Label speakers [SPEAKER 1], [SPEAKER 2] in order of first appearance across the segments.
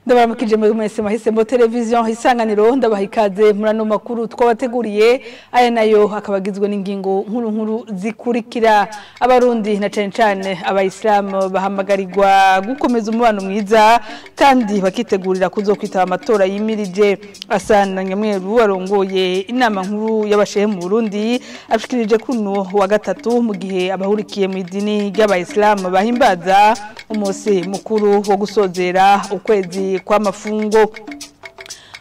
[SPEAKER 1] Ndabaramukije mwese mahisembo televiziyo Isanganiro ndabaha ikaze murano makuru twabateguriye aya nayo akabagizwe n'ingingo nkuru zikurikira. Abarundi na cane abayisilamu bahamagarirwa gukomeza umubano mwiza kandi bakitegurira kuzokwitaba amatora yimirije. Asana Nyamweru arongoye inama nkuru y'abashehe mu Burundi ashikirije kuno wa gatatu mu gihe abahurikiye mu idini ry'abayisilamu bahimbaza umunsi mukuru wo gusozera ukwezi kwa mafungo.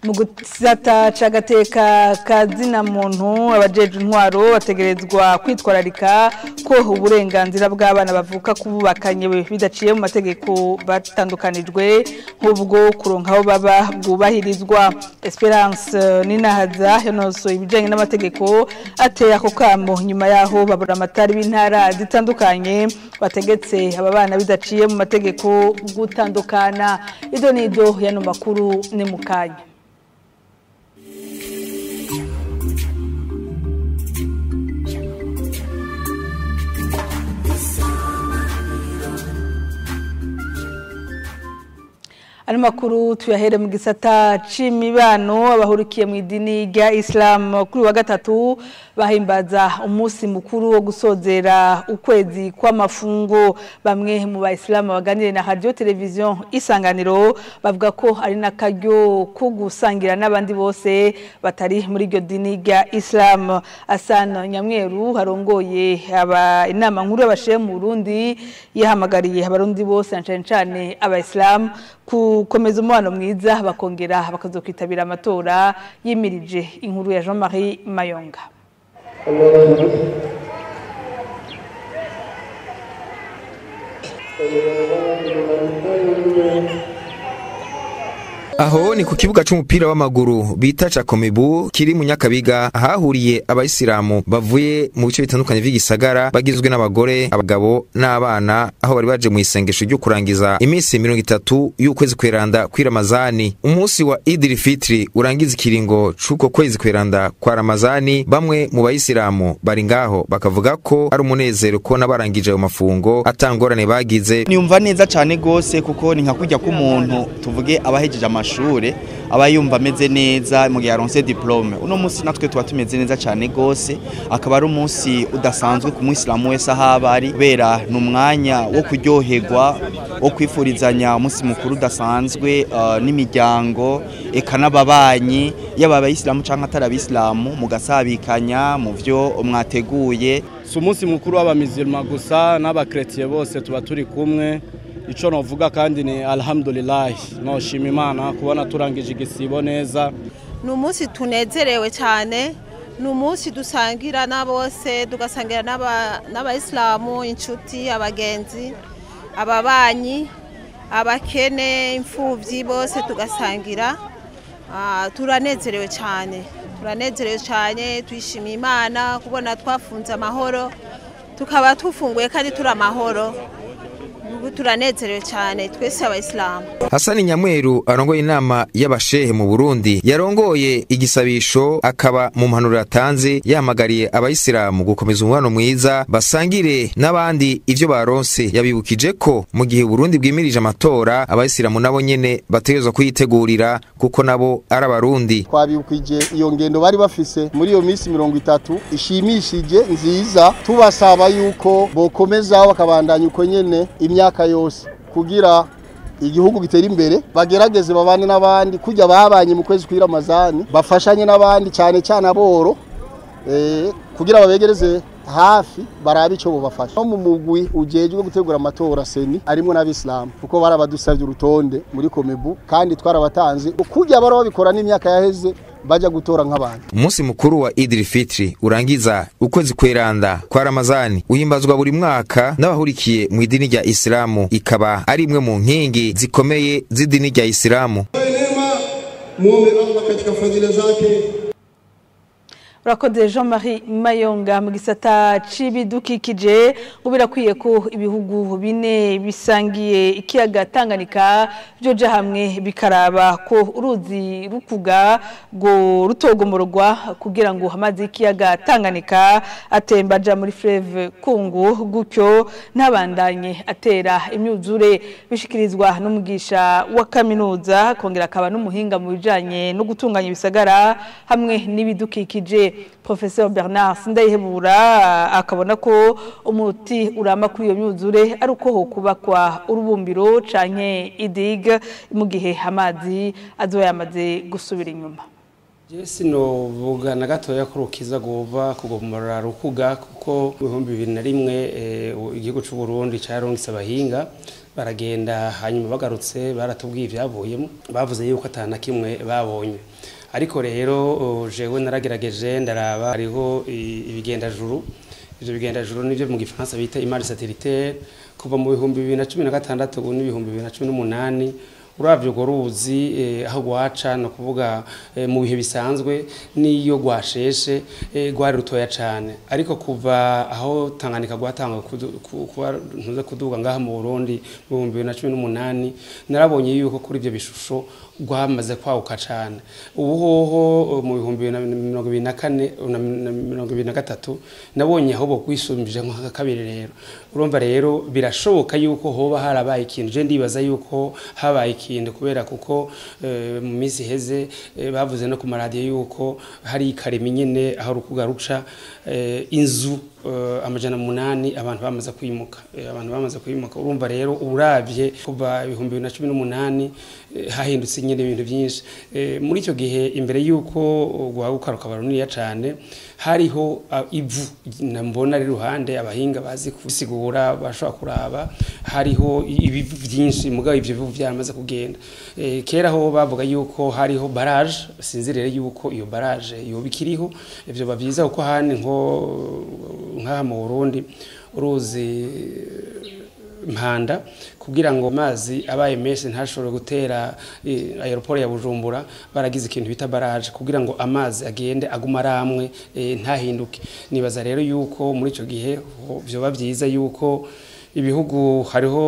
[SPEAKER 1] Mu gisata c'agateka kazina muntu abajeje intwaro bategerezwa kwitwararika ko uburenganzira bw'abana bavuka kububakanye bidaciye mu mategeko batandukanijwe nk'ubwo kuronka aho baba bwubahirizwa. Esperance Ninahaza yanoso ibijanye n'amategeko ateye ako kamo nyuma yaho babura amatari b'intara zitandukanye bategetse aba bana bidaciye mu mategeko gutandukana. Ido nido yano makuru ni mukanya. Ano makuru tuyahere mu gisata c'imibano abahurikiye mu idini rya Islam kuri wa gatatu bahimbaza umunsi mukuru wo gusozera ukwezi kwa mafungo. Bamwe mu bayisilamu baganire na radio televiziyo Isanganiro bavuga ko ari nakaryo ko gusangira n'abandi bose batari muri iryo dini rya Islam. Asana Nyamweru arongoye inama nkuru y'abashehe mu Burundi yahamagariye abarundi bose cane abayisilamu kukomeza umubano mwiza bakongera bakazokwitabira amatora yimirije. Inkuru ya Jean-Marie Mayonga.
[SPEAKER 2] Aho ni ku kibuga c'umupira w'amaguru bita Cakomebu kiri mu Nyakabiga ahahuriye abayisilamu bavuye mu bice bitandukanye vy'igisagara bagizwe n'abagore, abagabo n'abana aho bari baje mu isengesho ryo kurangiza iminsi 30 y'ukwezi kweranda kwa Ramazani. Umunsi wa Idil Fitri urangiza ikiringo c'uko kwezi kweranda kwa Ramazani. Bamwe mu bayisilamu bari ngaho bakavuga ko ari umunezero ko nabarangije ayo mafungo atangorane bagize.
[SPEAKER 3] Niyumva neza cyane gose kuko ni nka kujya k'umuntu tuvuge abahejeje amashure abayumva ameze neza mu gihe aronse diplome. Uno munsi natwe tuba tumeze neza cyane gose, akaba ari umunsi udasanzwe ku Muislamu wese ahabari kubera n'umwanya wo kuryoherwa wo kwifurizanya umunsi mukuru udasanzwe n'imiryango eka n'ababanyi yaba abayisilamu canke atari abayisilamu mugasabikanya mu vyo mwateguye.
[SPEAKER 4] Si umunsi mukuru w'abamizilma gusa n'abakretien bose tuba turi kumwe. Ico novuga kandi ni alhamdulillah no shima Imana kubona turangije igisibo neza.
[SPEAKER 5] Ni umunsi tunezerewe cyane, ni umunsi dusangira na bose, tugasangira n'abayisilamu, inshuti, abagenzi, ababanyi, abakene, imfuvyi bose tugasangira. Turanezerewe cyane, twishimiye Imana kubona twafunze amahoro, tukaba tufunguye kandi turi amahoro. Turanezerewe cyane twese abayisilamu.
[SPEAKER 2] Hasani Nyamweru arongoye inama y'abashehe mu Burundi yarongoye igisabisho akaba mu mpanuro yatanze yahamagariye abayisilamu gukomeza umubano mwiza basangire n'abandi ivyo baronse. Yabibukije ko mu gihe Burundi bwimirije amatora abayisilamu nabo nyene bategerezwa kuyitegurira kuko nabo ari abarundi.
[SPEAKER 6] Twabibukije iyo ngendo bari bafise muri iyo minsi 30 ishimishije nziza, tubasaba yuko bokomeza bakabandanya uko nyene imyaka yose kugira igihugu gitera imbere, bagerageze babane n'abandi kujya babanye mu kwezi kwa Ramazani, bafashanye n'abandi cyane aboro kugira babegereze hafi barabe ico bobafasha. No mu mugwi ujejwe gutegura amatora seni arimo n'abisilamu kuko barabadusavye urutonde muri Komebu kandi twarabatanze kujya baro babikora n'imyaka yaheze baja gutora nk'abantu.
[SPEAKER 2] Umunsi mukuru wa Idil Fitri urangiza ukwezi kweranda kwa Ramazani uhimbazwa buri mwaka n'abahurikiye mu idini rya Islamu, ikaba ari imwe mu nkingi zikomeye z'idini rya Islamu.
[SPEAKER 1] urakoze Jean-Marie Mayonga mu gisata c'ibidukikije ngo birakwiye ko ibihugu bine bisangiye ikiyaga Tanganyika byoja hamwe bikaraba ko uruzi rukuga ngo rutogomorwa kugira ngo amazi y'ikiyaga Tanganyika atembaja muri fleuve Congo gutyo ntabandanye atera imyuzure bishikirizwa n'umugisha wa kaminuza kongera akaba n'umuhinga mu bijanye no gutunganya ibisagara hamwe n'ibidukikije Professeur Bernard Sindayihebura akabona ko umuti urama kuri iyo myuzure ari uko ho kubakwa urubumbiro canke idig mu gihe amazi azoyamaze gusubira inyuma.
[SPEAKER 7] Jesi no vuga na gatoya ko rukiza gova kugomora rukuga kuko 2001 igihugu cy'u Burundi cyaronse abahinga baragenda hanyuma bagarutse baratubwiye ivyavuyemo bavuze yuko atana kimwe babonye ariko rero jewe naragerageje ndaraba hariho ibigendajuru ivyo bigendajuru nivyo mu gifaransa bita image satellitaire kuva mu 2016 ubu ni 2018 uravyo goruzi aho gwaca no kuvuga mu bihe bisanzwe niyo gwasheshe gwari rutoya cyane ariko kuva aho Tanganyika gwatanga kuba ntuze kuduga ngaha mu Burundi mu 2018 narabonye yuko kuri ivyo bishusho gwamaze kwauka cyane ubu hoho mu 2024 na 2023 nabonye aho bo kwisumbije nka kabiri rero urumva rero birashoboka yuko hoba harabaye ikintu je ndibaza yuko habaye ikintu kubera kuko mu minsi heze bavuze no ku maradiyo yuko hari ikaremi nyene aho rukuga ruca inzu amajana 8 abantu bamaze kwimuka urumva rero uravye kuva 2018 hahindutse nyene ibintu byinshi muri icyo gihe imbere yuko gwagukaruka baruniya cyane hariho ivu nambona ari ruhande abahinga bazi kusigura bashobora kuraba hariho ibivu byinshi mugabo ivyo bivu byamaze kugenda kera ho bavuga yuko hariho barrage sinzirere yuko iyo barrage yobikiriho ivyo bavyiza uko hani nka mu Burundi uruzi Mpanda kugira ngo mazi abaye menshi ntashobore gutera aeroport ya Bujumbura baragize ikintu bita barrage kugira ngo amazi agende aguma ramwe ntahinduke nibaza rero yuko muri ico gihe byo bavyiza yuko ibihugu hariho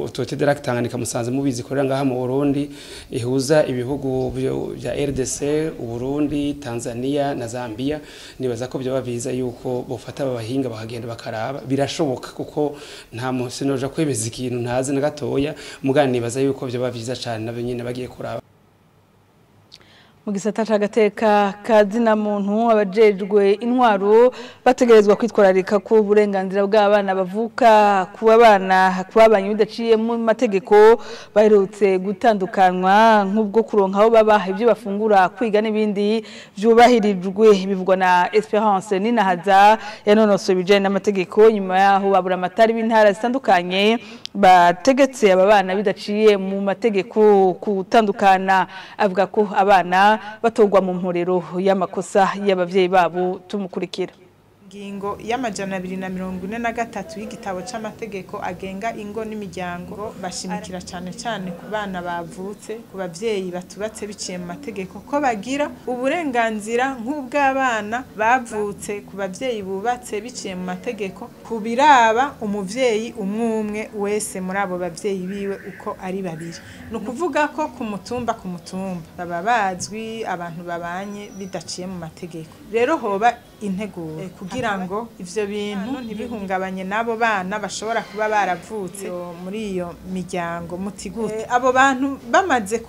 [SPEAKER 7] Autorité de Lac Tanganyika musanze mubizi korera ngaha mu Burundi ihuza ibihugu bya RDC Burundi Tanzania na Zambia nibaza ko byo baviza yuko bofata abahinga bakagenda bakaraba birashoboka kuko nta munsi noja kwebeza ikintu ntazi na gatoya mugani nibaza yuko byo baviza cyane nabo nyine bagiye kuraba
[SPEAKER 1] mu gisata c'agateka kazina muntu abajejwe intwaro bategerezwa kwitwararika ku burenganzira bw'abana bavuka kuba abana kubabanye bidaciye mu mategeko baherutse gutandukanwa nk'ubwo kuronka aho baba ibyo bafungura kwiga n'ibindi byubahirijwe bivugwa na Esperance Ninahaza yanonosoye ibijanye n'amategeko nyuma yaho babura amatari b'intara zitandukanye bategetse aba bana bidaciye mu mategeko kutandukana avuga ko abana batogwa mu mporero y'amakosa y'abavyeyi babo tumukurikira
[SPEAKER 8] Ngingo y'amajana 243 y'igitabo c'amategeko agenga ingo n'imiryango bashimikira cyane cyane ku bana bavutse ku bavyeyi batubatse biciye mu mategeko ko bagira uburenganzira nk'ubw'abana bavutse ku bavyeyi bubatse biciye mu mategeko kubiraba umuvyeyi umwe wese muri abo bavyeyi biwe uko ari babiri no kuvuga ko ku mutumba baba bazwi abantu babanye bidaciye mu mategeko rero hoba integuro kugira ngo ivyo bintu ntibihungabanye nabo bana bashobora kuba baravutse muri iyo miryango mutigute abo bantu bamaze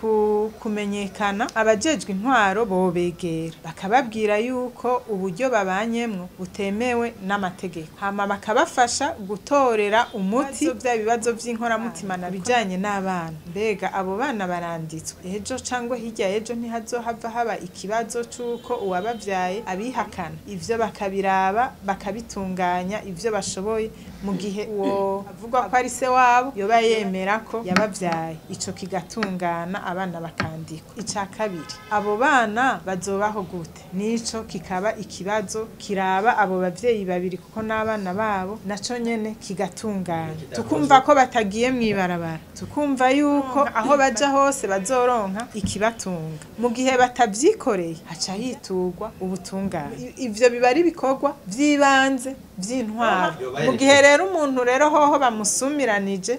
[SPEAKER 8] kumenyekana abajejwe intwaro bobegera bakababwira yuko uburyo babanyemwo butemewe n'amategeko hama bakabafasha gutorera umuti bya bibazo by'inkoramutima nabijanye n'abana mbega abo bana baranditswe ejo cangwe hirya ejo ntihazohava haba ikibazo c'uko uwabavyaye abihakana ivyo bakabiraba bakabitunganya ivyo bashoboye mu gihe uwo avuga ko ari se wabo yoba yemera ko yabavyaye ico kigatungana abana bakandikwa. Ica kabiri, abo bana bazobaho gute? Nico kikaba ikibazo kiraba abo bavyeyi babiri kuko n'abana babo naco nyene kigatungana. Tukumva ko batagiye mwibarabara, tukumva yuko aho baja hose bazoronka ikibatunga. Mu gihe batavyikoreye haca hitugwa ubutungane. Ivyo biba ari bikorwa vyibanze vy'intwaro. Mu gihe rero umuntu rero hoho bamusumiranije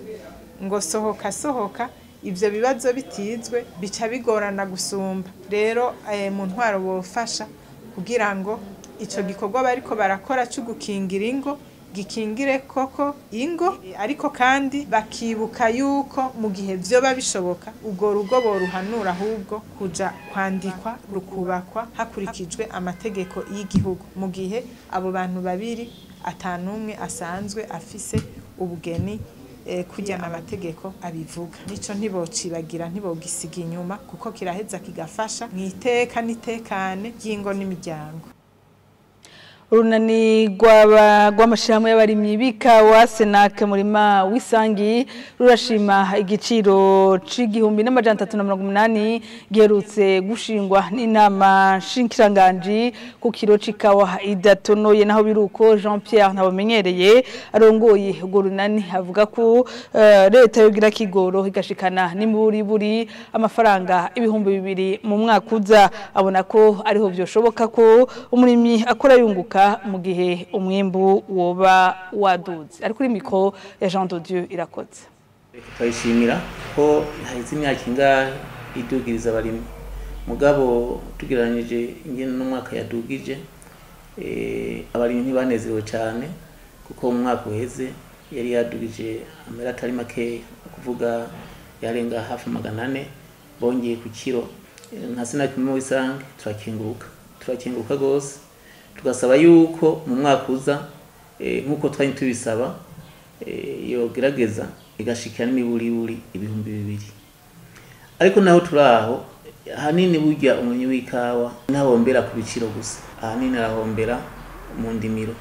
[SPEAKER 8] ngo sohoka ivyo bibazo bitizwe bica bigorana gusumba. Rero mu ntwaro bofasha kugira ngo ico gikorwa bariko barakora cyo gukingira ingo gikingire koko ingo, ariko kandi bakibuka yuko mu gihe vyoba bishoboka ubwo rugo boruhanura ahubwo kuja kwandikwa rukubakwa hakurikijwe amategeko y'igihugu, mu gihe abo bantu babiri atanumwe asanzwe afise ubugeni kujya amategeko abivuga. Nico ntibocibagira, ntibogisiga inyuma kuko kiraheza kigafasha mwiteka nitekane y'ingo n'imiryango.
[SPEAKER 1] Urunani rw'amashirahamwe y'abarimyi b'ikawa Senake murima w'isangi rurashima igiciro c'1380 giherutse gushingwa n'inama nshinkiranganji ku kiro c'ikawa idatonoye. Naho biruko Jean Pierre Ntabomenyereye arongoye urwo runani avuga ko leta yogira kigoro igashikana n'imburiburi amafaranga ibihumbi 2 mu mwaka uza. Abona ko ariho byoshoboka ko umurimyi akora yunguka mu gihe umwimbu woba waduze. Ari kuri mikro ya Jean de Dieu Irakoze.
[SPEAKER 9] Twishimira ko haize imyaka ingahe idugiriza abarimyi, mugabo tugiranije ingene n'umwaka yadugije abarimyi ntibanezerewe cyane kuko mu mwaka uheze yari yadugije amera atari make, kuvuga yarenga hafi 400 bongeye ku kiro. Nka Senake murima w'isangi turakenguruka gose, tugasaba yuko mu mwaka uza nkuko twari tubisaba yogerageza igashikira n'imiburiburi ibihumbi 2. Ariko naho turaho hanini burya umunyi w'ikawa ntahombera ku biciro gusa, hanini arahombera mu ndimiro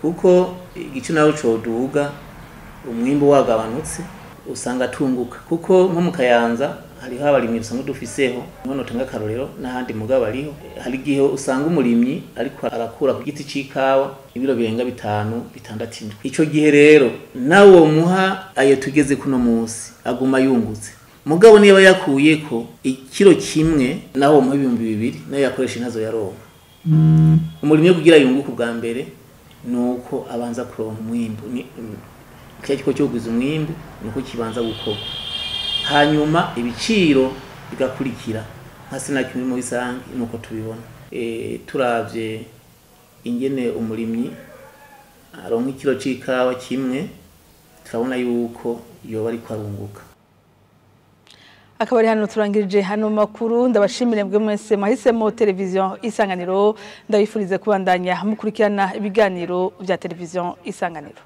[SPEAKER 9] kuko igice naho coduga umwimbo wagabanutse usanga tunguka, kuko nko mu Kayanza hariho abarimyi usanga dufiseho none tanga karorero n'ahandi mugabo ariho. Hari gihe usanga umurimyi ariko arakura ku giti c'ikawa ibiro birenga 5-6. Ico gihe rero nawo muha ayo tugeze kuno munsi aguma yungutse, mugabo niba yakuyeko ikiro kimwe naho mu 2,000 nayo yakoresha intazo yaronka. Umurimyi kugira yunguka bwa mbere nuko abanza kuronka umwimbu, cyako cyo guza umwimbu nuko kibanza gukorwa, hanyuma ibiciro bigakurikira. Nka Senake murima w'isangi nuko tubibona. Turavye ingene umurimyi aronka ikiro c'ikawa kimwe, turabona yuko yoba ari kwarunguka.
[SPEAKER 1] Akaba ari hano turangirije hano makuru. Ndabashimire mbwe mwese mwahisemo televiziyo Isanganiro, ndabifurize kubandanya mukurikirana ibiganiro vya televiziyo Isanganiro.